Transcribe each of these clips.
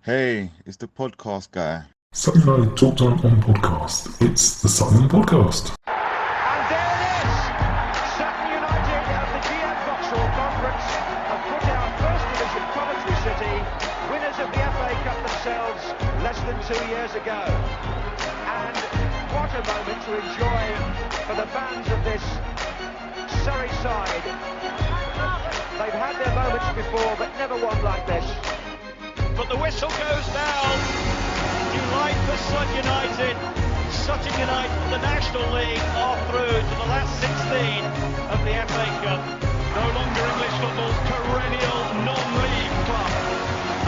Hey, it's the podcast guy. Sutton United Talk Time on podcast. It's the Sutton Podcast. And there it is! Sutton United at the GM Vauxhall Conference have put out First Division Coventry City, winners of the FA Cup themselves less than 2 years ago. And what a moment to enjoy for the fans of this Surrey side. They've had their moments before, but never one like this. But the whistle goes down. Delight for Sutton United. Sutton United from the National League are through to the last 16 of the FA Cup. No longer English football's perennial non-league club.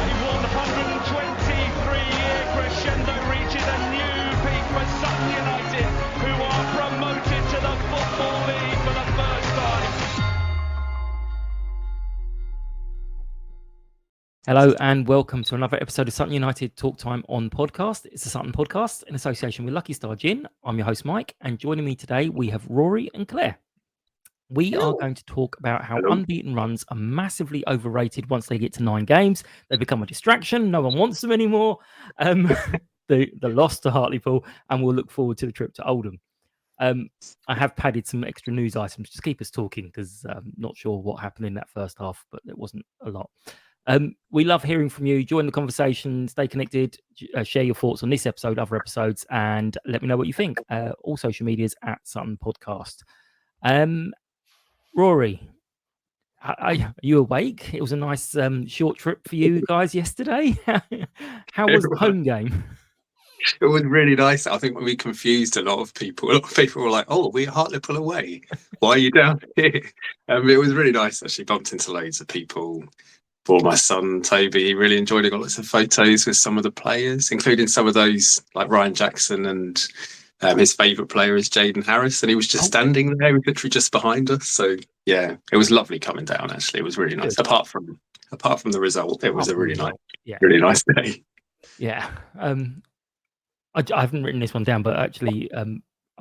A 123-year crescendo reaches a new peak for Sutton United, who are promoted to the Football League for the first time. Hello and welcome to another episode of Sutton United Talk Time on podcast. It's the Sutton Podcast in association with Lucky Star Gin. I'm your host Mike, and joining me today we have Rory and Claire. We are going to talk about how unbeaten runs are massively overrated once they get to 9 games. They become a distraction. No one wants them anymore. The loss to Hartlepool, and we'll look forward to the trip to Oldham. I have padded some extra news items to keep us talking because I'm not sure what happened in that first half, but it wasn't a lot. We love hearing from you. Join the conversation, stay connected, share your thoughts on this episode, other episodes, and let me know what you think. All social medias at Sutton Podcast. Rory, are you awake? It was a nice short trip for you guys yesterday. How was the home game? It was really nice. I think we confused a lot of people. A lot of people were like, "Oh, we're Hartlepool away. Why are you down here?" It was really nice. Actually, bumped into loads of people. For my son Toby, he really enjoyed it. Got lots of photos with some of the players, including some of those like Ryan Jackson, and his favourite player is Jaden Harris, and he was just standing there, literally just behind us. So yeah, it was lovely coming down. Actually, it was really nice. Apart from the result, it was a really nice day. Yeah, I haven't written this one down, but actually, I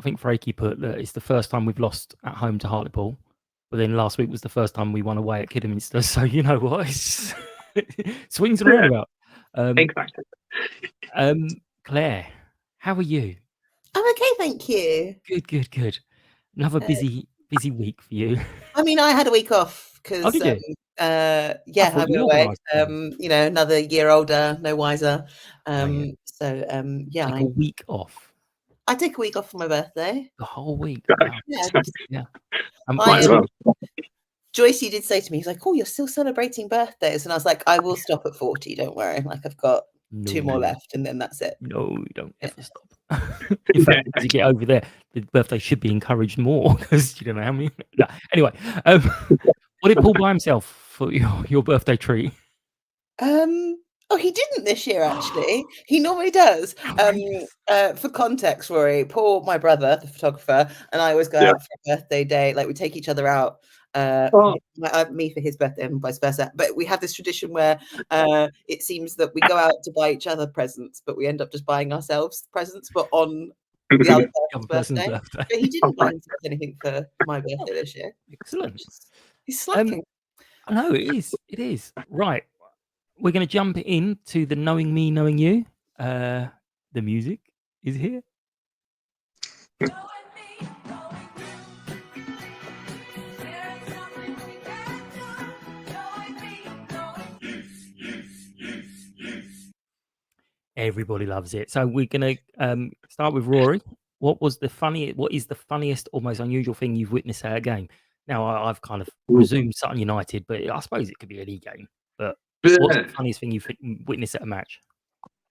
think Frakey put that it's the first time we've lost at home to Hartlepool. But then last week was the first time we won away at Kidderminster. So you know what? It's swings and roundabouts. Exactly. Claire, how are you? I'm okay, thank you. Good. Another busy week for you. I mean, I had a week off because, I went away. Another year older, no wiser. A week off. I took a week off for my birthday. The whole week. Wow. Yeah. Joycey did say to me, he's like, "Oh, you're still celebrating birthdays," and I was like, "I will stop at 40. Don't worry. Like I've got 2 more left, and then that's it." No, you don't ever stop. In fact, as you get over there, the birthday should be encouraged more because you don't know how many. No. Anyway, what did Paul buy himself for your birthday treat? Oh, he didn't this year, actually. He normally does. For context, Rory, Paul, my brother, the photographer, and I always go out for a birthday day. Like, we take each other out, me for his birthday and vice versa. But we have this tradition where it seems that we go out to buy each other presents, but we end up just buying ourselves presents, but on the other person's birthday. But he didn't buy himself anything for my birthday this year. Excellent. He's slacking. No, it is. Right. We're going to jump into the Knowing Me, Knowing You. The music is here. Everybody loves it. So we're going to start with Rory. What is the funniest or most unusual thing you've witnessed at a game? Now, I've kind of presumed Sutton United, but I suppose it could be any game. But what's the funniest thing you've witnessed at a match?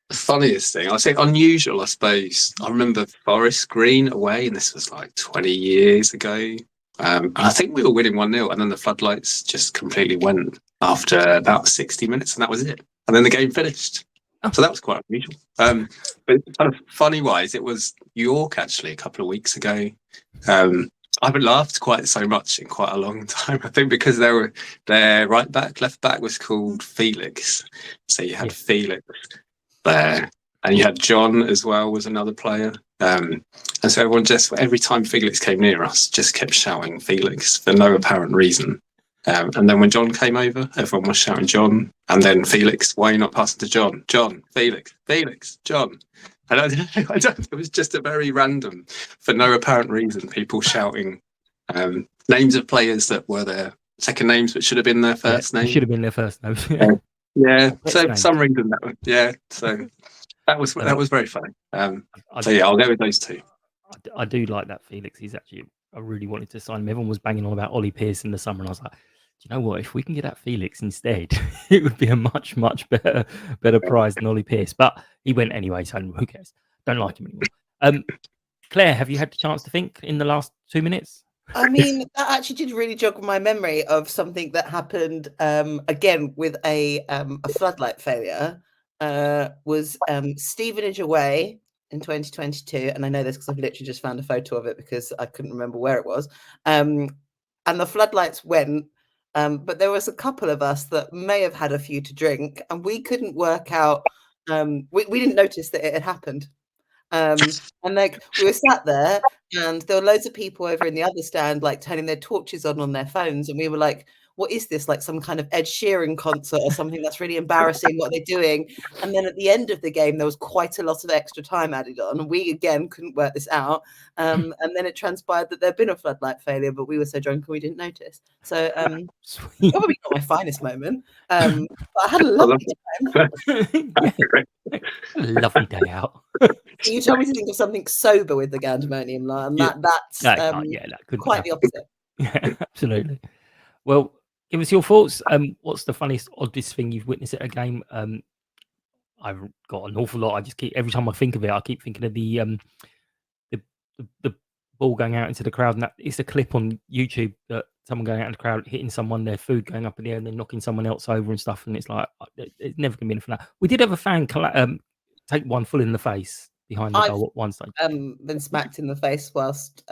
The funniest thing, I say unusual, I suppose. I remember Forest Green away, and this was like 20 years ago. And I think we were winning 1-0, and then the floodlights just completely went after about 60 minutes, and that was it. And then the game finished. So that was quite unusual. But kind of funny-wise, it was York, actually, a couple of weeks ago. I haven't laughed quite so much in quite a long time. I think because their left back was called Felix. So you had Felix there, and you had John as well, was another player. And so everyone just, every time Felix came near us, just kept shouting Felix for no apparent reason. And then when John came over, everyone was shouting John. And then Felix, why are you not passing to John? John, Felix, John. And I don't, it was just a very random, for no apparent reason, people shouting names of players that were their second names, but should have been their first name. Should have been their first name. Yeah. So for some reason that was, so that was very funny. So yeah, I'll go with those two. I do like that Felix. I really wanted to sign him. Everyone was banging on about Ollie Pearce in the summer, and I was like, do you know what? If we can get that Felix instead, it would be a much better prize than Ollie Pearce. But he went anyway, so who cares? Don't like him anymore. Claire, have you had the chance to think in the last 2 minutes? I mean, that actually did really jog my memory of something that happened again with a floodlight failure. Was Stevenage away in 2022, and I know this because I've literally just found a photo of it because I couldn't remember where it was. And the floodlights went, but there was a couple of us that may have had a few to drink, and we couldn't work out. We didn't notice that it had happened. And like we were sat there, and there were loads of people over in the other stand, like turning their torches on their phones, and we were like, what is this, like some kind of Ed Sheeran concert or something? That's really embarrassing. What they're doing. And then at the end of the game, there was quite a lot of extra time added on, and we again couldn't work this out. And then it transpired that there'd been a floodlight failure, but we were so drunk and we didn't notice. So probably not my finest moment, but I had a lovely time. Lovely day out. You told me to think of something sober with the Gandemonium line, and that's that quite the opposite. Yeah, absolutely. Well, give us your thoughts. What's the funniest, oddest thing you've witnessed at a game? I've got an awful lot. I just keep, every time I think of it, I keep thinking of the ball going out into the crowd, and that it's a clip on YouTube that someone going out in the crowd hitting someone, their food going up in the air, and then knocking someone else over and stuff. And it's like it's never going to be enough for that. We did have a fan take one full in the face behind the goal at one stage. Been smacked in the face whilst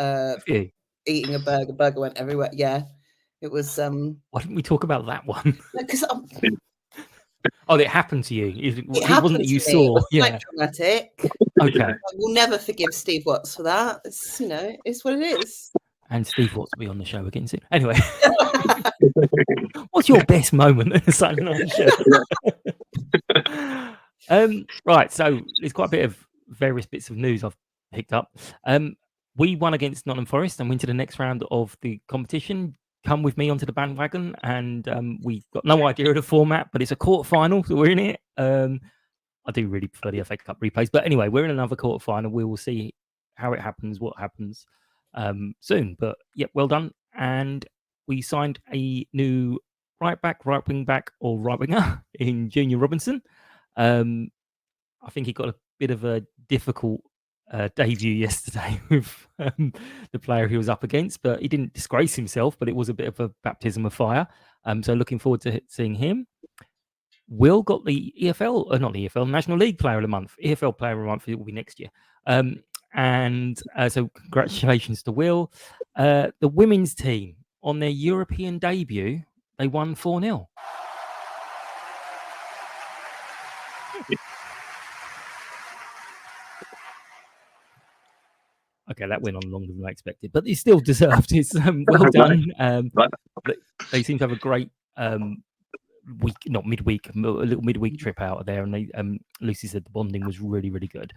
eating a burger. Burger went everywhere. Yeah, it was. Why didn't we talk about that one? Because oh, it happened to you. It wasn't that you to me. saw. It was quite dramatic. Okay. I will never forgive Steve Watts for that. It's, it's what it is. And Steve Watts will be on the show again soon. Anyway, what's your best moment in the Saturday night show? Right, so there's quite a bit of various bits of news I've picked up. We won against Nottingham Forest and went to the next round of the competition. Come with me onto the bandwagon, and we got no idea of the format, but it's a quarter final, so we're in it. I do really prefer the FA Cup replays, but anyway, we're in another quarter final. We will see how it happens, what happens soon. But yeah, well done. And we signed a new right wing back, or right winger in Junior Robinson. I think he got a bit of a difficult debut yesterday with the player he was up against, but he didn't disgrace himself, but it was a bit of a baptism of fire. So looking forward to seeing him. Will got the not the EFL, National League Player of the Month. EFL Player of the Month, it will be next year. So congratulations to Will. The women's team, on their European debut, they won 4-0. Okay, that went on longer than I expected, but it's still deserved. It's well done. They seem to have a great week, not midweek, a little midweek trip out of there, and they Lucy said the bonding was really, really good.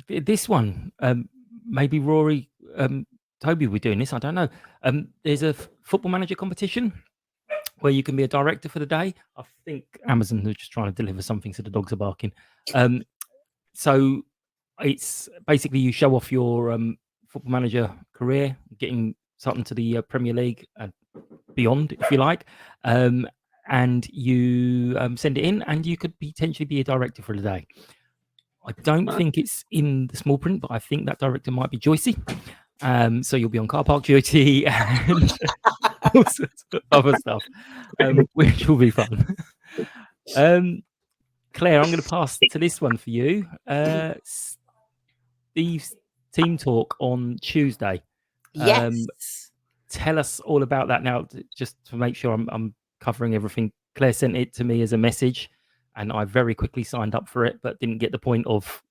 This one, maybe Rory, Toby, we're doing this. I don't know. There's a football manager competition where you can be a director for the day. I think Amazon are just trying to deliver something, so the dogs are barking. So it's basically you show off your football manager career, getting something to the Premier League and beyond, if you like, and you send it in, and you could potentially be a director for the day. I don't think it's in the small print, but I think that director might be Joycey. So you'll be on car park duty and all sorts of other stuff, which will be fun. Claire, I'm going to pass to this one for you. Steve's team talk on Tuesday. Yes. Tell us all about that now, just to make sure I'm covering everything. Claire sent it to me as a message, and I very quickly signed up for it, but didn't get the point of,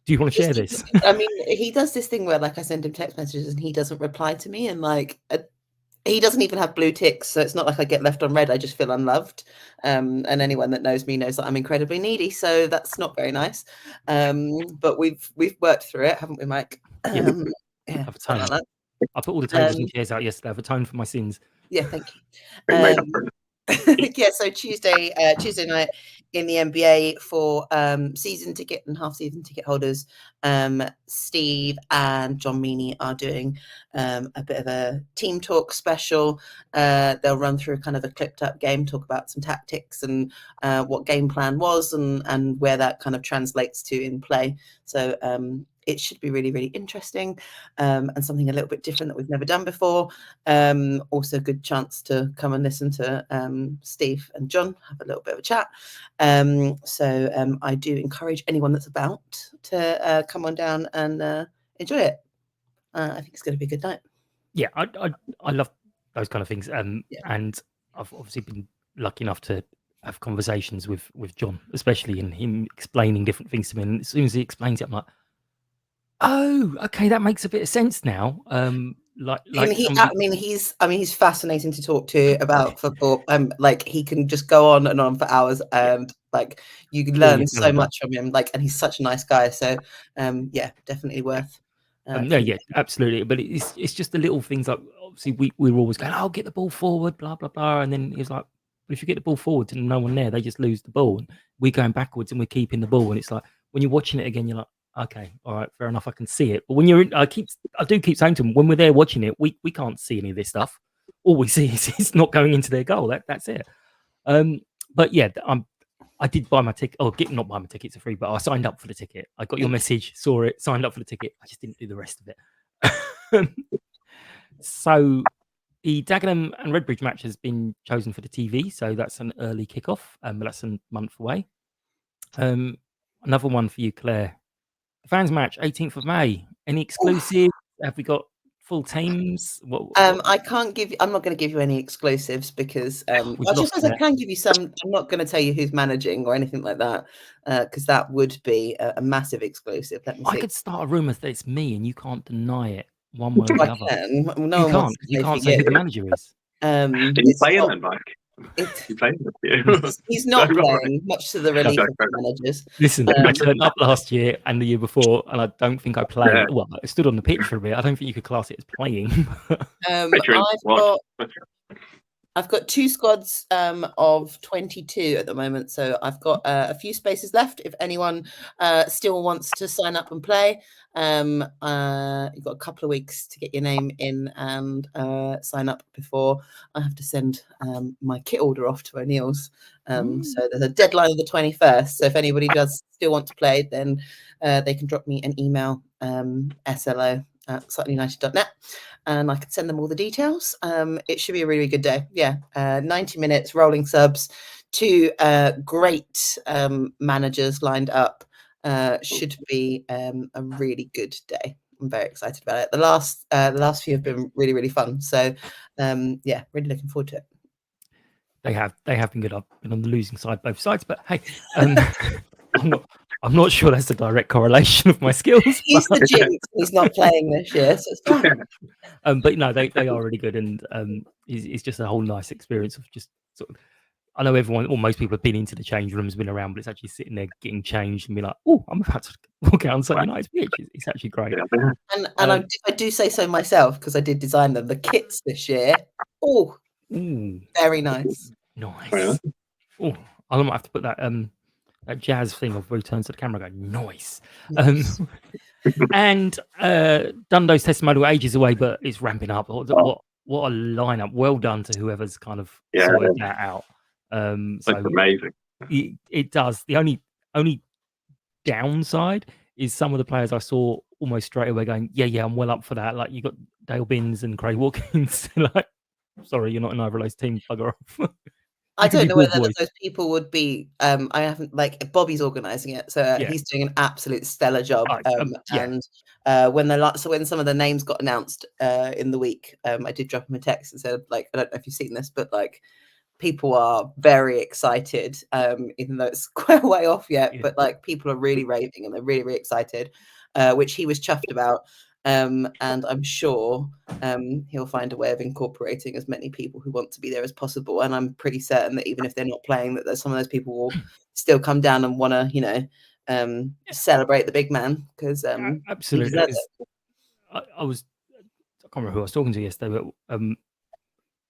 do you want to share this? I mean, he does this thing where, like, I send him text messages and he doesn't reply to me, and like He doesn't even have blue ticks, so it's not like I get left on red. I just feel unloved. And anyone that knows me knows that I'm incredibly needy, so that's not very nice. But we've worked through it, haven't we, Mike? Yeah. Yeah, I've something atoned. like I put all the tables Um, and chairs out yesterday. I've atoned for my sins. yeah, thank you. Been made up for it. Yeah, so Tuesday night in the NBA for season ticket and half season ticket holders. Steve and John Meaney are doing a bit of a team talk special. They'll run through kind of a clipped up game, talk about some tactics and what game plan was and where that kind of translates to in play. So it should be really, really interesting and something a little bit different that we've never done before. Also a good chance to come and listen to Steve and John have a little bit of a chat. So I do encourage anyone that's about to come on down and enjoy it. I think it's going to be a good night. Yeah, I love those kind of things. Yeah. And I've obviously been lucky enough to have conversations with John, especially in him explaining different things to me. And as soon as he explains it, I'm like, oh, okay, that makes a bit of sense now. Like he's fascinating to talk to about football. Like he can just go on and on for hours, and like you can learn so much from him. Like, and he's such a nice guy. So, yeah, definitely worth. No, yeah, absolutely. But it's just the little things like obviously we were always going, "Oh, get the ball forward," blah blah blah, and then he was like, "But if you get the ball forward and no one there, they just lose the ball." And we're going backwards and we're keeping the ball, and it's like when you're watching it again, you're like, "Okay, all right, fair enough, I can see it." But when you're, I do keep saying to them when we're there watching it, we can't see any of this stuff. All we see is it's not going into their goal. That's it. But yeah, I did buy my ticket. Oh, not buy my tickets are free, but I signed up for the ticket. I got your message, saw it, signed up for the ticket. I just didn't do the rest of it. So the Dagenham and Redbridge match has been chosen for the TV, so that's an early kickoff, but that's a month away. Another one for you, Claire. Fans match, 18th of May. Any exclusive? Have we got full teams? I can't give you. I'm not going to give you any exclusives because I can give you some. I'm not going to tell you who's managing or anything like that because that would be a massive exclusive. Let me see. I could start a rumor that it's me and you can't deny it one way or the other. No, you can't say who the manager is. Did you play in then, Mike? You playing with you? He's not playing, much to the relief of the managers. Listen, I turned up last year and the year before, and I don't think I played. Yeah. Well, I stood on the pitch for a bit. I don't think you could class it as playing. I've got two squads of 22 at the moment, so I've got a few spaces left. If anyone still wants to sign up and play, you've got a couple of weeks to get your name in and sign up before I have to send my kit order off to O'Neill's. So there's a deadline of the 21st. So if anybody does still want to play, then they can drop me an email, SLO@suttonunited.net, and I can send them all the details. It should be a really good day. Yeah, 90 minutes, rolling subs, two great managers lined up. Should be a really good day. I'm very excited about it. The last few have been really, really fun. So yeah, really looking forward to it. They have been good. I've been on the losing side both sides, but hey, I'm not sure that's a direct correlation of my skills. He's the jinx. He's not playing this year, so it's fine. But no, they are really good, and it's just a whole nice experience of just sort of. I know everyone, or most people have been into the change rooms, been around, but it's actually sitting there getting changed and be like, "Oh, I'm about to walk out on Sutton United's pitch." It's actually great. And I do say so myself because I did design them. The kits this year, very nice. Nice. Oh, I might have to put that that jazz thing of returns to the camera going nice. And Dundo's testimonial ages away, but it's ramping up. What a lineup! Well done to whoever's kind of sorted that out. That's amazing. It does. The only downside is some of the players I saw almost straight away going, yeah, I'm well up for that. Like you got Dale Binns and Craig Watkins. Like, sorry, you're not in either of those teams. Bugger off. I don't know whether those people would be. I haven't Bobby's organising it, so he's doing an absolute stellar job. And when some of the names got announced in the week, I did drop him a text and said, I don't know if you've seen this, but people are very excited, even though it's quite a way off yet. But people are really raving and they're really, really excited, which he was chuffed about. And I'm sure he'll find a way of incorporating as many people who want to be there as possible. And I'm pretty certain that even if they're not playing, that some of those people will still come down and want to, celebrate the big man, because he Absolutely. deserves it. I can't remember who I was talking to yesterday, but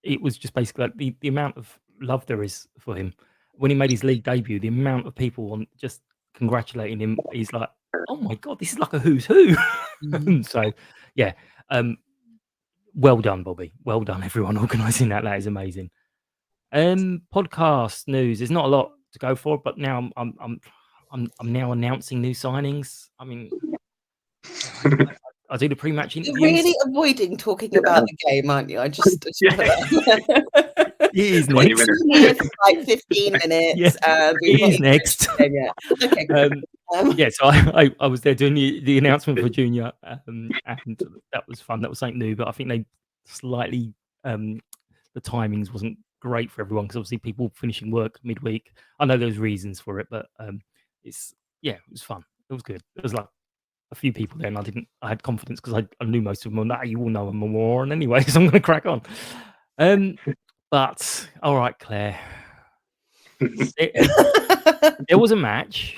it was just basically like the amount of love there is for him. When he made his league debut, the amount of people just congratulating him, he's like, oh my God, this is like a who's who. So, yeah. Well done, Bobby. Well done, everyone organising that. That is amazing. Podcast news. There's not a lot to go for, but now I'm now announcing new signings. I mean, I do the pre-match You're interviews. really avoiding talking about the game, aren't you? I just It is 20 next. minutes. for like 15 minutes. Yeah, We've it not is even next. Okay. Yeah, so I was there doing the announcement for Junior, and that was fun. That was something new, but I think they slightly the timings wasn't great for everyone, because obviously people finishing work midweek. I know there's reasons for it, but it was fun. It was good. It was like a few people there, and I had confidence because I knew most of them. Well, you all know them more, and anyway, so I'm going to crack on. But all right, Claire. There was a match.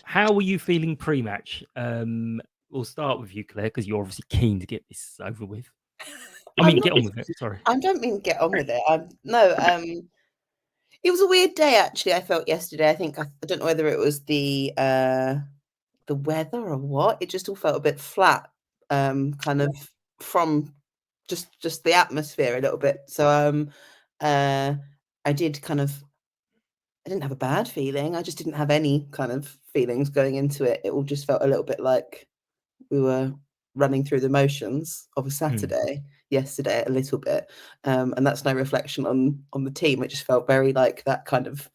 How were you feeling pre-match? We'll start with you, Claire, because you're obviously keen to get this over with. Get on with it. Sorry. I don't mean get on with it. It was a weird day, actually. I felt yesterday. I think I don't know whether it was the weather or what. It just all felt a bit flat, kind of from just the atmosphere a little bit. So I did kind of. I didn't have a bad feeling. I just didn't have any kind of feelings going into it. It all just felt a little bit like we were running through the motions of a Saturday yesterday, a little bit. And that's no reflection on the team. It just felt very like that kind of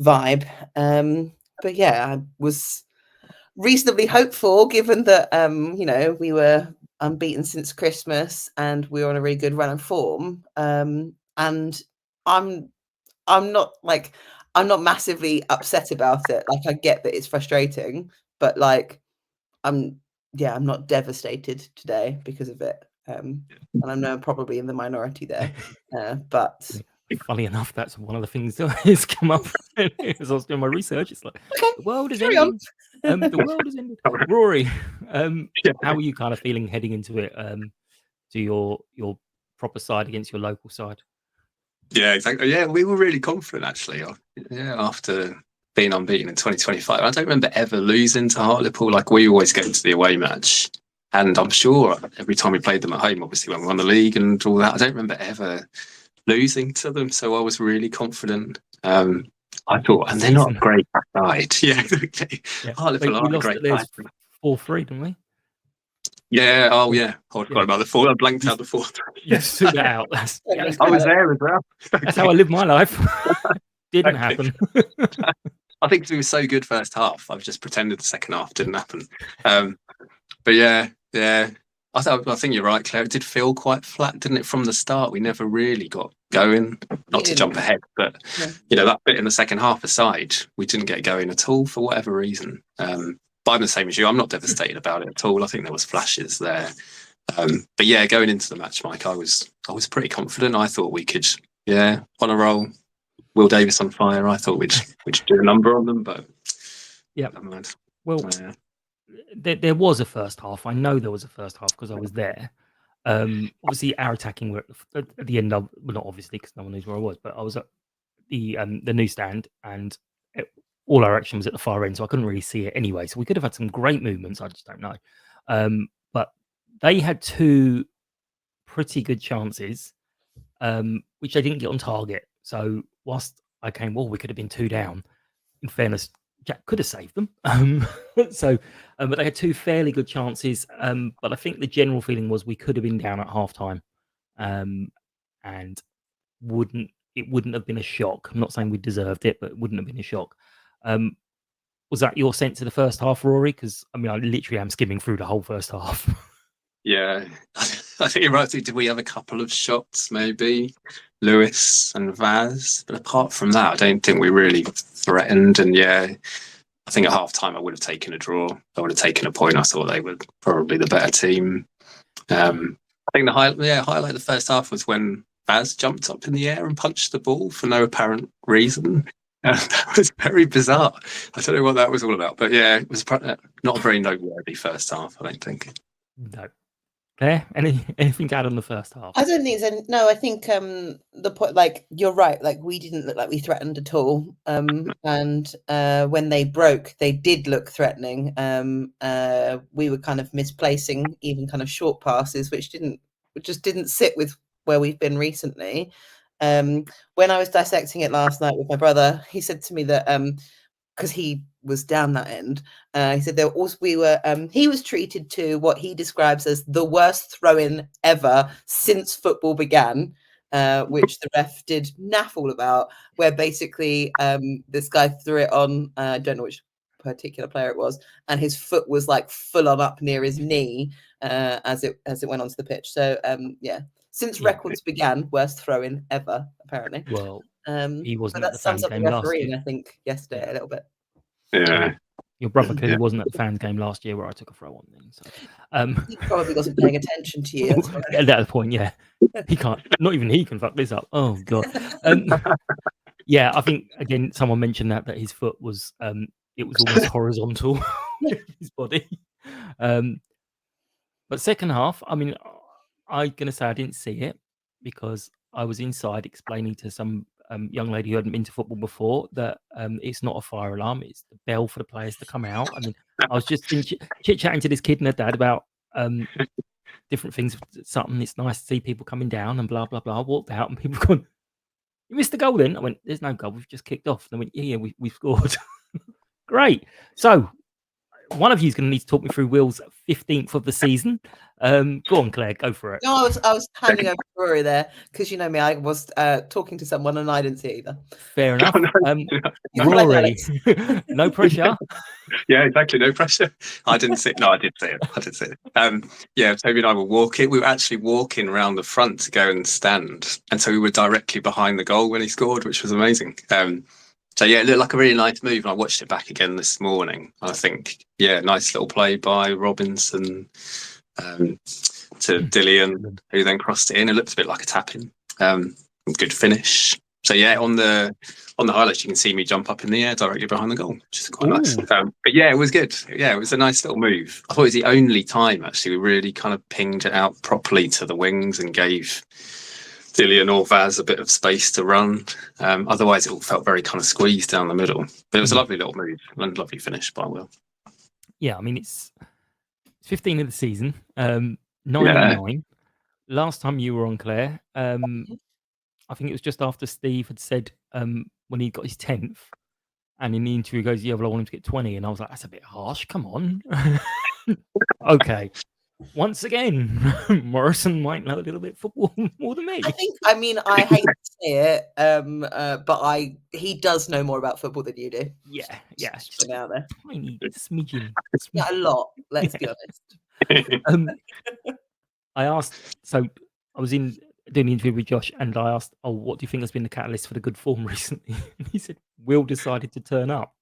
vibe. But yeah, I was reasonably hopeful, given that we were unbeaten since Christmas and we were on a really good run of form. And I'm not massively upset about it. Like, I get that it's frustrating, but like I'm not devastated today because of it. And I know I'm probably in the minority there. But funny enough, that's one of the things that has come up as I was doing my research. It's like, okay, the world is carry on. ending. The world is ending. Rory, how are you kind of feeling heading into it? To your proper side against your local side? Yeah, exactly. Yeah, we were really confident, actually. Yeah, after being unbeaten in 2025. I don't remember ever losing to Hartlepool. Like, we always get into the away match. And I'm sure every time we played them at home, obviously when we won the league and all that, I don't remember ever losing to them. So I was really confident. I thought, and they're not a great side. Yeah, exactly. Yeah. Hartlepool are a great side. 4-3, didn't we? Yeah. Oh, yeah. I forgot about the 4. I blanked out the 4. You took that out. I was there as well. That's how I live my life. Didn't happen. I think we were so good first half. I've just pretended the second half didn't happen. But yeah. I think you're right, Claire. It did feel quite flat, didn't it, from the start? We never really got going. Not to jump ahead, but that bit in the second half aside, we didn't get going at all for whatever reason. But I'm the same as you. I'm not devastated about it at all. I think there was flashes there. But yeah, going into the match, Mike, I was pretty confident. I thought we could, on a roll. Will Davies on fire. I thought we'd do a number on them, but never mind. Well, there was a first half. I know there was a first half because I was there. Obviously, our attacking were at the end of, well, not obviously because no one knows where I was, but I was at the newsstand, and all our action was at the far end, so I couldn't really see it anyway. So we could have had some great movements. I just don't know. But they had 2 pretty good chances, which they didn't get on target. So whilst I came, we could have been 2 down. In fairness, Jack could have saved them. But they had 2 fairly good chances. But I think the general feeling was we could have been down at half time, and it wouldn't have been a shock. I'm not saying we deserved it, but it wouldn't have been a shock. Was that your sense of the first half, Rory? Because I literally am skimming through the whole first half. Yeah, I think you're right. Did we have a couple of shots, maybe Lewis and Vaz? But apart from that, I don't think we really threatened. And I think at half time I would have taken a draw. I would have taken a point. I thought they were probably the better team. I think the highlight of the first half was when Baz jumped up in the air and punched the ball for no apparent reason. That was very bizarre. I don't know what that was all about, but yeah, it was not a very noteworthy first half, I don't think. No. Claire, anything to add on the first half? I don't think so. No, I think the point, like, you're right. Like, we didn't look like we threatened at all. And when they broke, they did look threatening. We were kind of misplacing even kind of short passes, which just didn't sit with where we've been recently. When I was dissecting it last night with my brother, he said to me that because he was down that end, he said he was treated to what he describes as the worst throw-in ever since football began, which the ref did naff all about, where basically this guy threw it on, I don't know which particular player it was, and his foot was like full on up near his knee as it went onto the pitch. So since records began, worst throw-in ever, apparently. Well, he wasn't but at the that sums fans up the game last refereeing, year. I think, yesterday a little bit. Yeah. Your brother clearly wasn't at the fans game last year where I took a throw on thing. So He probably wasn't paying attention to you. That's right. at that point, yeah, he can't. Not even he can fuck this up. Oh god. Yeah, I think again someone mentioned that his foot was it was almost horizontal his body. But second half, I mean, I'm gonna say I didn't see it because I was inside explaining to some young lady who hadn't been to football before that it's not a fire alarm; it's the bell for the players to come out. I mean, I was just chit chatting to this kid and her dad about different things. Something it's nice to see people coming down and blah blah blah. I walked out and people gone, "You missed the goal then?" I went, "There's no goal. We've just kicked off." And they went, "Yeah, we scored." Great. So one of you is going to need to talk me through Will's 15th of the season. Go on, Claire, go for it. No, I was handing over to Rory there because you know me. I was talking to someone and I didn't see it either. Fair enough. You're fine, Rory, no pressure. Yeah, exactly. No pressure. I didn't see it. No, I did see it. Yeah, Toby and I were walking. We were actually walking around the front to go and stand. And so we were directly behind the goal when he scored, which was amazing. So yeah, it looked like a really nice move. And I watched it back again this morning. I think, yeah, nice little play by Robinson to Dillian, who then crossed it in. It looked a bit like a tap-in. Good finish. So yeah, on the highlights, you can see me jump up in the air directly behind the goal, which is quite nice. But yeah, it was good. Yeah, it was a nice little move. I thought it was the only time actually we really kind of pinged it out properly to the wings and gave Dillian or Vaz a bit of space to run. Otherwise, it all felt very kind of squeezed down the middle. But it was a lovely little move and lovely finish by Will. Yeah, I mean it's 15 of the season, 9-9. Last time you were on, Claire, I think it was just after Steve had said when he got his 10th, and in the interview he goes, "Yeah, well, I want him to get 20," and I was like, "That's a bit harsh. Come on." Okay. Once again, Morrison might know a little bit of football more than me. I mean, I hate to say it, but he does know more about football than you do. Yeah. Just putting it out there. Tiny smidgen. Yeah, a lot. Let's be honest. I asked, so I was doing the interview with Josh, and I asked, "Oh, what do you think has been the catalyst for the good form recently?" And he said, "Will decided to turn up."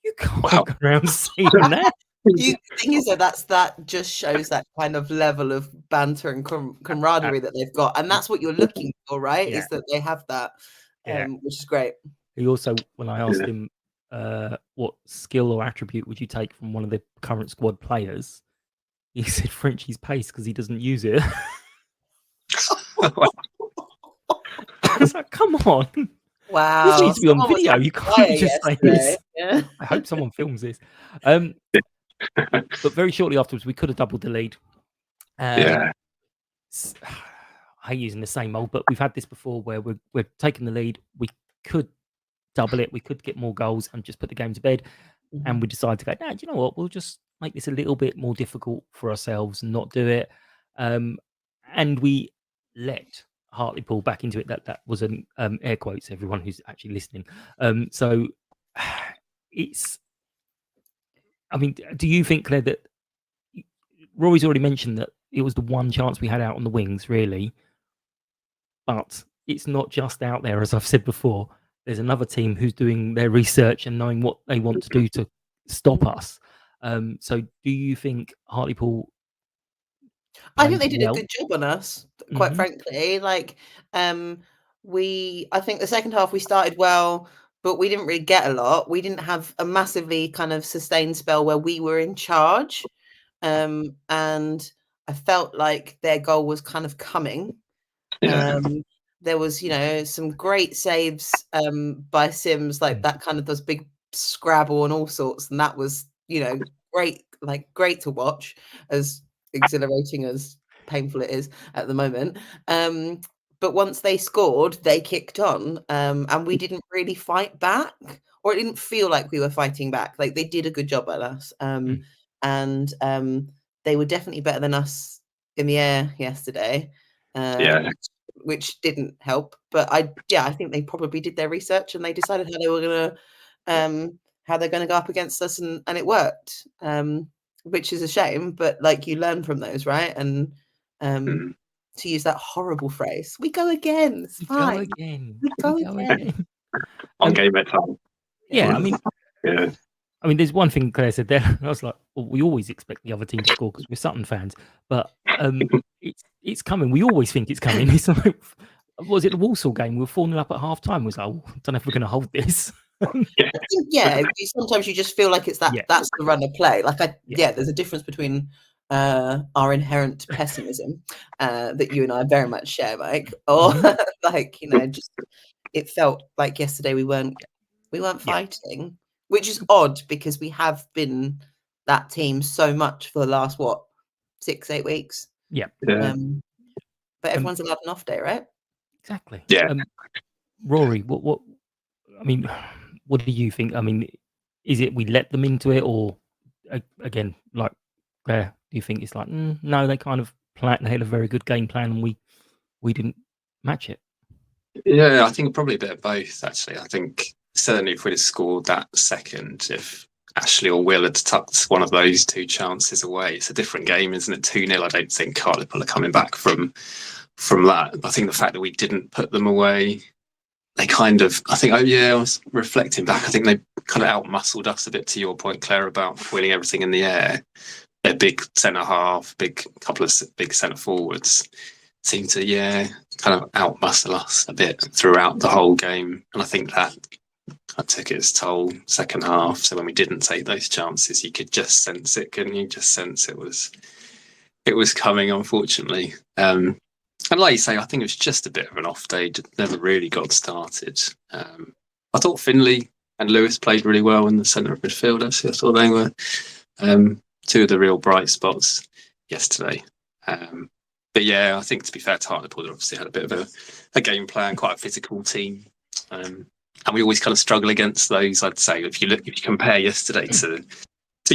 You can't go around saying that. The thing is that just shows that kind of level of banter and camaraderie that they've got, and that's what you're looking for, right? Yeah. Is that they have that, which is great. He also, when I asked him what skill or attribute would you take from one of the current squad players, he said Frenchie's pace because he doesn't use it. I was like, come on. Wow. This needs to be on video. You can't just say this. Yeah. I hope someone films this. But very shortly afterwards, we could have doubled the lead. I hate using the same old, but we've had this before where we're taking the lead. We could double it. We could get more goals and just put the game to bed. Mm-hmm. And we decided to go, do you know what? We'll just make this a little bit more difficult for ourselves and not do it. And we let Hartlepool back into it. That was an air quotes, everyone who's actually listening. So it's, I mean, do you think, Claire, that Rory's already mentioned that it was the one chance we had out on the wings, really, but it's not just out there, as I've said before. there's another team who's doing their research and knowing what they want to do to stop us. So do you think Hartlepool I think they played did a well? good job on us, quite frankly. Like, I think the second half we started well, but we didn't really get a lot. We didn't have a massively kind of sustained spell where we were in charge. And I felt like their goal was kind of coming. Yeah. There was, some great saves by Sims, like that kind of those big Scrabble and all sorts, and that was, great to watch, as exhilarating as painful it is at the moment. But once they scored, they kicked on, and we didn't really fight back, or it didn't feel like we were fighting back. Like they did a good job at us, and they were definitely better than us in the air yesterday. Yeah. Which didn't help, but I think they probably did their research and they decided how they're gonna go up against us, and it worked, which is a shame, but like you learn from those, right? And to use that horrible phrase, we go again. It's fine. Go again. We go again. On game at time. Yeah, I mean, Yeah. I mean, there's one thing Claire said there. I was like, well, we always expect the other team to score because we're Sutton fans, but it's coming. We always think it's coming. It's like, was it the Walsall game? We were 4-0 up at half time. We was like, oh, I don't know if we're going to hold this. I think, sometimes you just feel like it's that. Yeah. That's the run of play. Like there's a difference between our inherent pessimism that you and I very much share, Mike, or just it felt like yesterday we weren't fighting, which is odd because we have been that team so much for the last 6-8 weeks. Yeah. But everyone's allowed an off day, right? Exactly. Yeah. Rory, what? I mean, what do you think? I mean, is it we let them into it, or again, like Claire, do you think it's like no, they kind of they had a very good game plan and we didn't match it? Yeah, I think probably a bit of both, actually. I think certainly if we'd have scored that second, if Ashley or Will had tucked one of those two chances away, it's a different game, isn't it? 2-0, I don't think Hartlepool are coming back from that. I think the fact that we didn't put them away, they kind of, I was reflecting back, I think they kind of out-muscled us a bit, to your point, Claire, about winning everything in the air. Their big centre-half, couple of big centre-forwards seemed to, kind of out-muscle us a bit throughout the whole game. And I think that took its toll second half. So when we didn't take those chances, you could just sense it, couldn't you? Just sense it was coming, unfortunately. And like you say, I think it was just a bit of an off day. Never really got started. I thought Finley and Lewis played really well in the centre of midfield. Actually, I thought they were two of the real bright spots yesterday. But I think to be fair to Hartlepool, they obviously had a bit of a game plan, quite a physical team. And we always kind of struggle against those, I'd say. If you compare yesterday to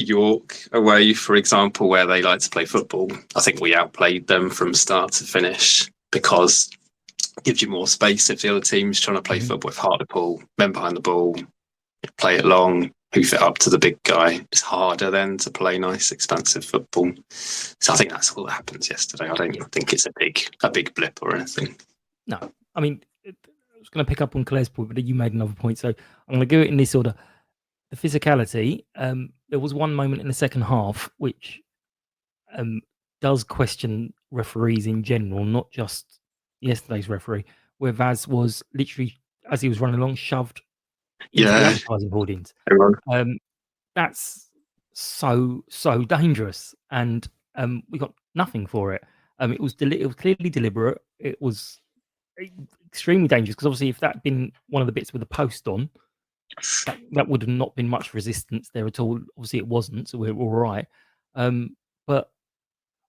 York away, for example, where they like to play football, I think we outplayed them from start to finish because it gives you more space if the other team's trying to play football. With Hartlepool, men behind the ball, play it long, hoof it up to the big guy. It's harder then to play nice, expansive football. So I think that's all that happens yesterday. I don't even think it's a big blip or anything. No, I mean, I was going to pick up on Claire's point, but you made another point, so I'm going to go it in this order. The physicality, there was one moment in the second half which does question referees in general, not just yesterday's referee, where Vaz was literally, as he was running along, shoved into the advertising hoardings. That's so dangerous, and we got nothing for it. It was clearly deliberate. It was extremely dangerous because obviously if that had been one of the bits with the post on, that would have not been much resistance there at all. Obviously it wasn't, so we're all right. But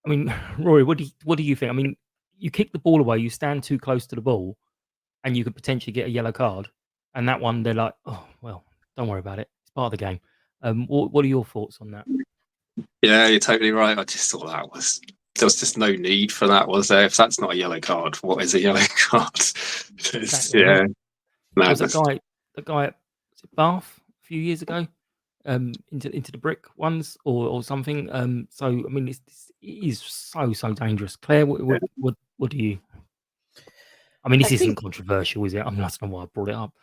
I mean, Rory, what do you think? I mean, you kick the ball away, you stand too close to the ball, and you could potentially get a yellow card. And that one, they're like, oh well, don't worry about it. It's part of the game. What are your thoughts on that? Yeah, you're totally right. I just thought there was just no need for that, was there? If that's not a yellow card, what is a yellow card? Exactly. Was that guy at Bath a few years ago, into the brick ones or something. So I mean, it is so dangerous. Claire, what do you? I mean, this isn't controversial, is it? I mean, I don't know why I brought it up.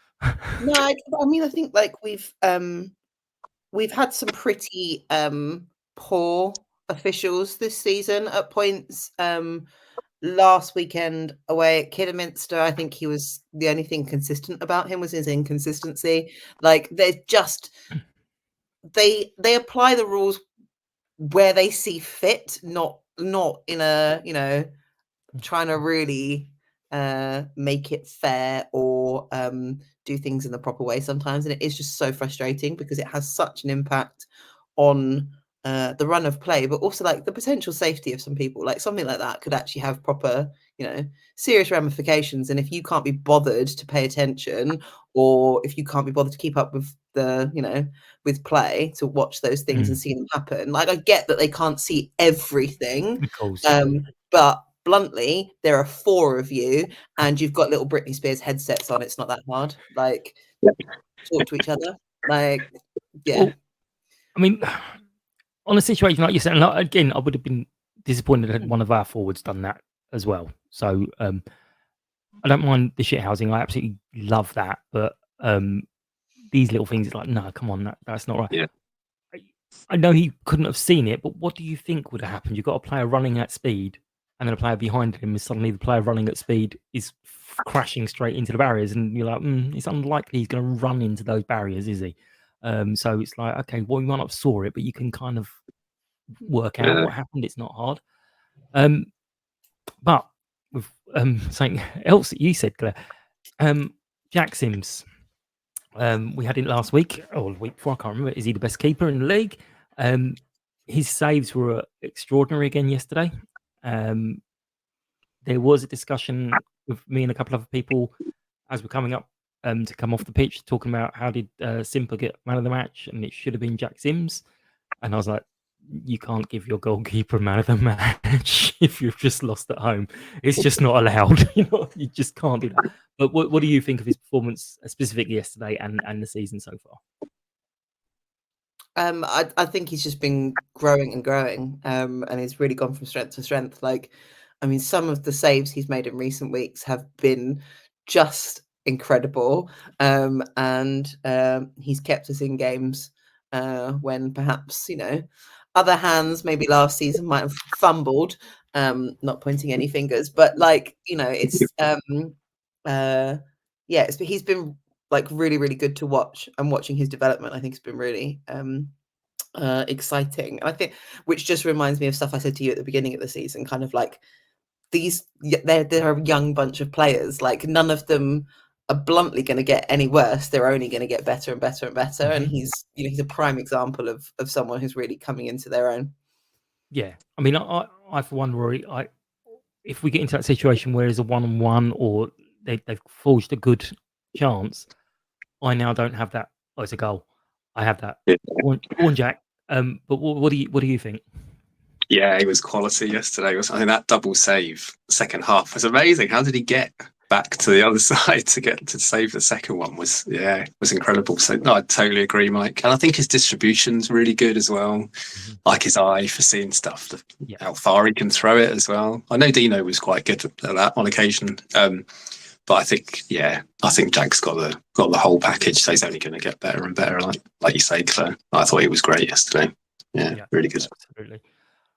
No, I mean, I think like we've had some pretty poor officials this season at points. Last weekend away at Kidderminster, I think he was the only thing consistent about him was his inconsistency. Like they're just they apply the rules where they see fit, not in a, you know, trying to really make it fair or do things in the proper way sometimes. And it is just so frustrating because it has such an impact on the run of play, but also like the potential safety of some people. Like something like that could actually have proper, you know, serious ramifications. And if you can't be bothered to pay attention, or if you can't be bothered to keep up with the, you know, with play to watch those things and see them happen, like I get that they can't see everything, Of course. but bluntly, there are 4 of you, and you've got little Britney Spears headsets on. It's not that hard. Like, talk to each other. Like, yeah. Well, I mean, on a situation like you said, and again, I would have been disappointed had one of our forwards done that as well. So I don't mind the shithousing. I absolutely love that. But these little things, it's like, no, come on, that's not right. Yeah. I know he couldn't have seen it, but what do you think would have happened? You've got a player running at speed, and then a player behind him is suddenly the player running at speed is crashing straight into the barriers, and you're like, it's unlikely he's going to run into those barriers, is he? So it's like, okay, well, you might not have saw it, but you can kind of work out what happened. It's not hard. But with something else that you said, Claire, Jack Sims. We had it last week or the week before, I can't remember. Is he the best keeper in the league? His saves were extraordinary again yesterday. There was a discussion with me and a couple of other people as we're coming up to come off the pitch, talking about how did Simper get man of the match, and it should have been Jack Sims. And I was like, you can't give your goalkeeper man of the match if you've just lost at home. It's just not allowed. You just can't do that. But what do you think of his performance specifically yesterday and the season so far? I think he's just been growing and growing, and he's really gone from strength to strength. Like, I mean, some of the saves he's made in recent weeks have been just incredible, and he's kept us in games when perhaps, you know, other hands maybe last season might have fumbled. Not pointing any fingers, but like, you know, it's he's been like really, really good to watch, and watching his development, I think, has been really exciting. And I think, which just reminds me of stuff I said to you at the beginning of the season, kind of like they're a young bunch of players. Like none of them are bluntly going to get any worse. They're only going to get better and better and better. And he's a prime example of someone who's really coming into their own. Yeah, I mean, I for one, Rory, if we get into that situation where it's a 1-on-1 or they've forged a good chance, I now don't have that. Oh, it's a goal. I have that. One Jack. But what do you think? Yeah, he was quality yesterday. I think that double save second half was amazing. How did he get back to the other side to save the second one? Was incredible. So no, I totally agree, Mike. And I think his distribution's really good as well. Like his eye for seeing stuff, how far he can throw it as well. I know Dino was quite good at that on occasion. But I think Jack's got the whole package, so he's only going to get better and better. Like you say, Claire. I thought he was great yesterday. Yeah, really good. Absolutely.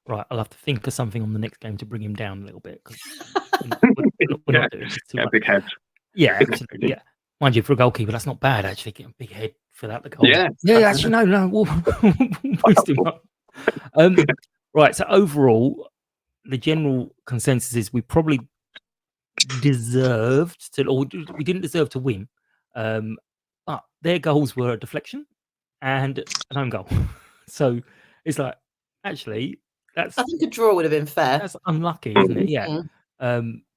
Right, I'll have to think of something on the next game to bring him down a little bit. We're not doing this too much. Big head. Yeah, absolutely. Yeah, mind you, for a goalkeeper, that's not bad actually. Getting a big head for that. The goal. Yeah. Actually, no. We'll boost him up. Right. So overall, the general consensus is we probably deserved to, or we didn't deserve to win. But their goals were a deflection and an own goal. So it's like, actually, I think a draw would have been fair. That's unlucky, isn't it? Yeah.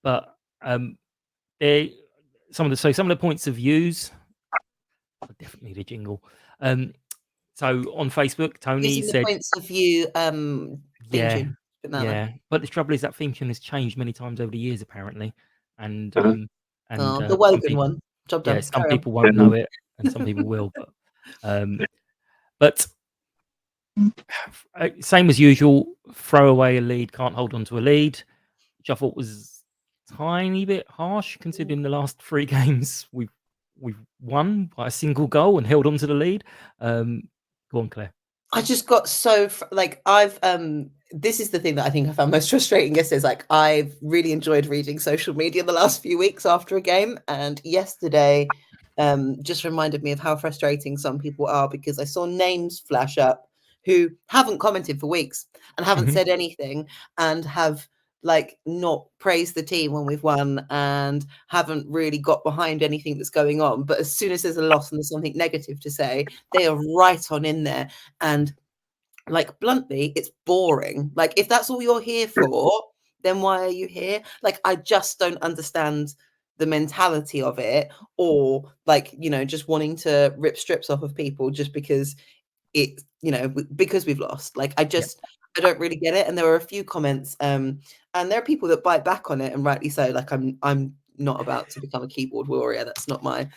But some of the points of views. I definitely need a jingle. So on Facebook, Tony said points of view. Tune, but the trouble is that theme tune has changed many times over the years, apparently, and the Wogan one. Job done. Yeah, some people won't know it, and some people will. But same as usual, throw away a lead, can't hold on to a lead, which I thought was a tiny bit harsh considering the last 3 games we've we've won by a single goal and held on to the lead. Go on, Claire. I just got so I've this is the thing that I think I found most frustrating yesterday is like I've really enjoyed reading social media the last few weeks after a game, and yesterday just reminded me of how frustrating some people are, because I saw names flash up who haven't commented for weeks and haven't said anything and have like not praised the team when we've won and haven't really got behind anything that's going on. But as soon as there's a loss and there's something negative to say, they are right on in there. And like, bluntly, it's boring. Like, if that's all you're here for, then why are you here? Like, I just don't understand the mentality of it, or like, you know, just wanting to rip strips off of people just because it, you know, because we've lost. Like, I don't really get it. And there were a few comments, and there are people that bite back on it, and rightly so. Like, I'm not about to become a keyboard warrior. That's not my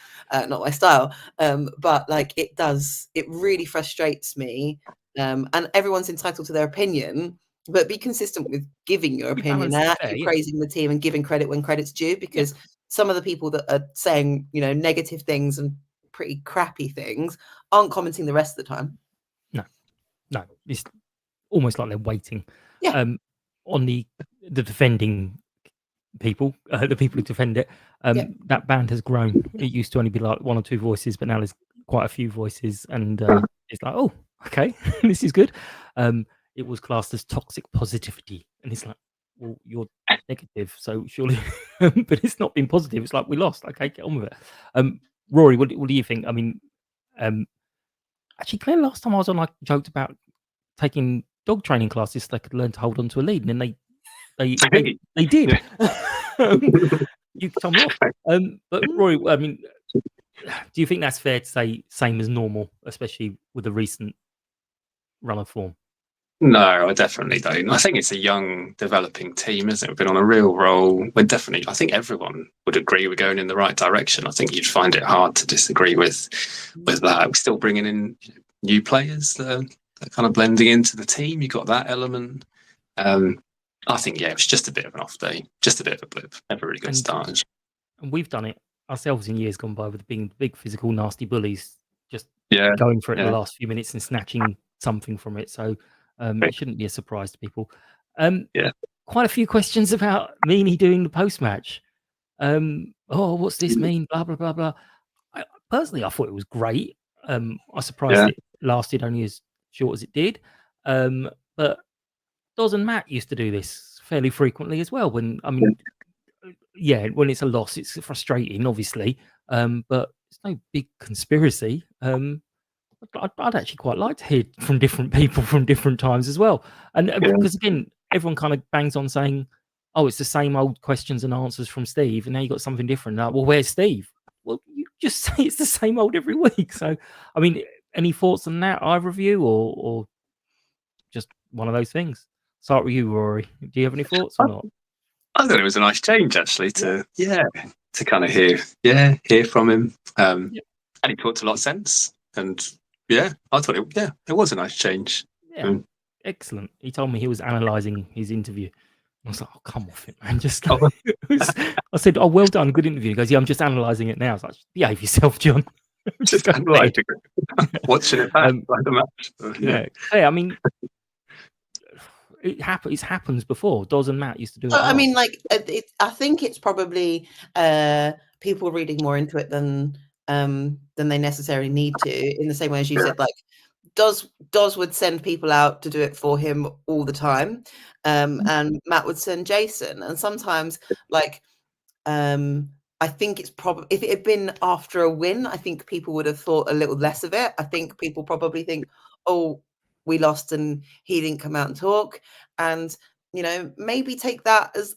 style. But like, it really frustrates me. And everyone's entitled to their opinion, but be consistent with giving your opinion and actually praising the team and giving credit when credit's due, because some of the people that are saying, you know, negative things and pretty crappy things aren't commenting the rest of the time. No, it's almost like they're waiting. Yeah. On the defending people, the people who defend it, that band has grown. It used to only be like one or two voices, but now there's quite a few voices, and it's like, oh, okay, this is good. It was classed as toxic positivity, and it's like, well, you're negative, so surely, but it's not been positive. It's like, we lost. Okay, get on with it. Rory, what do you think? I mean, actually, Claire, last time I was on, I joked about taking dog training classes so they could learn to hold on to a lead, and then they did. You told me off. But Rory, I mean, do you think that's fair to say same as normal, especially with the recent run of form? No, I definitely don't. I think it's a young, developing team, isn't it? We've been on a real roll. We're definitely, I think everyone would agree we're going in the right direction. I think you'd find it hard to disagree with that. We're still bringing in new players that are kind of blending into the team. You got that element. I think, it was just a bit of an off day, just a bit of a blip. Never really good start. And we've done it ourselves in years gone by with being big, physical, nasty bullies, just going for it in the last few minutes and snatching something from it. So it shouldn't be a surprise to people. Quite a few questions about Meany doing the post-match. What's this mean? Blah, blah, blah, blah. Personally, I thought it was great. I was surprised it lasted only as short as it did. But Doz and Matt used to do this fairly frequently as well. When it's a loss, it's frustrating, obviously. But it's no big conspiracy. I'd actually quite like to hear from different people from different times as well. And because again, everyone kind of bangs on saying, "Oh, it's the same old questions and answers from Steve," and now you got something different. Like, well, where's Steve? Well, you just say it's the same old every week. So, I mean, any thoughts on that, either of you, or just one of those things? Start with you, Rory. Do you have any thoughts or not? I thought it was a nice change, actually, to kind of hear from him. And he talked a lot of sense. And I thought it was a nice change. Yeah, excellent. He told me he was analysing his interview. I was like, oh, come off it, man. Just I said, oh, well done, good interview. He goes, yeah, I'm just analysing it now. I was like, behave yourself, John. just analysing it. Watching it back like the match. Yeah, I mean, it happens before. Doz and Matt used to do it. I mean, like, I think it's probably people reading more into it than they necessarily need to. In the same way as you said, like, Doz would send people out to do it for him all the time, and Matt would send Jason. And sometimes, like, I think it's probably, if it had been after a win, I think people would have thought a little less of it. I think people probably think, oh, we lost and he didn't come out and talk. And, you know, maybe take that as,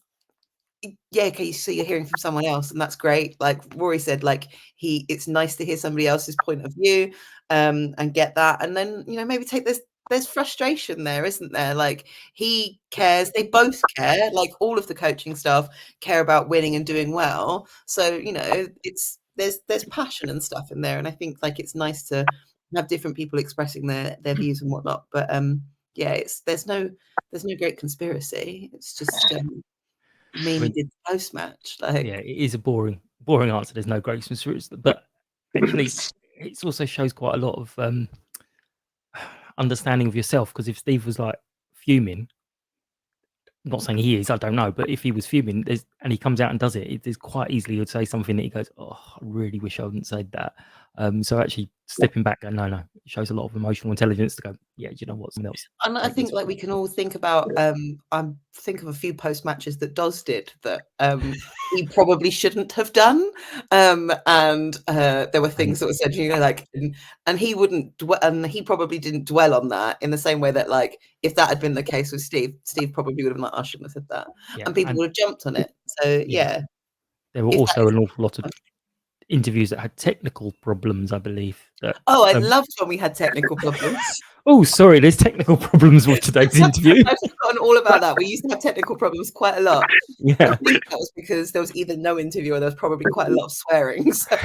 okay, so you're hearing from someone else, and that's great. Like Rory said, like, it's nice to hear somebody else's point of view, and get that. And then, you know, maybe take this, there's frustration there, isn't there? Like, he cares, they both care, like all of the coaching staff care about winning and doing well. So, you know, there's passion and stuff in there. And I think, like, it's nice to have different people expressing their views and whatnot. But there's no great conspiracy. It's just Meany did post match. Like, it is a boring answer. There's no great conspiracy, but Actually, it also shows quite a lot of understanding of yourself, because if Steve was like fuming, I'm not saying he is, I don't know, but if he was fuming and he comes out and does it is quite easily he would say something that he goes, oh, I really wish I hadn't said that. So actually stepping back, no, it shows a lot of emotional intelligence to go, yeah, you know what, someone else. And I think like we can all think about I think of a few post matches that Doz did that he probably shouldn't have done, and there were things that were said, you know, like, and he wouldn't and he probably didn't dwell on that in the same way that, like, if that had been the case with Steve probably would have been like, I shouldn't have said that, and people would have jumped on it. So yeah, there were also an awful lot of interviews that had technical problems, I believe. I loved when we had technical problems. Oh, sorry, there's technical problems with today's interview. I've forgotten all about that. We used to have technical problems quite a lot. Yeah, I think that was because there was either no interview or there was probably quite a lot of swearing. So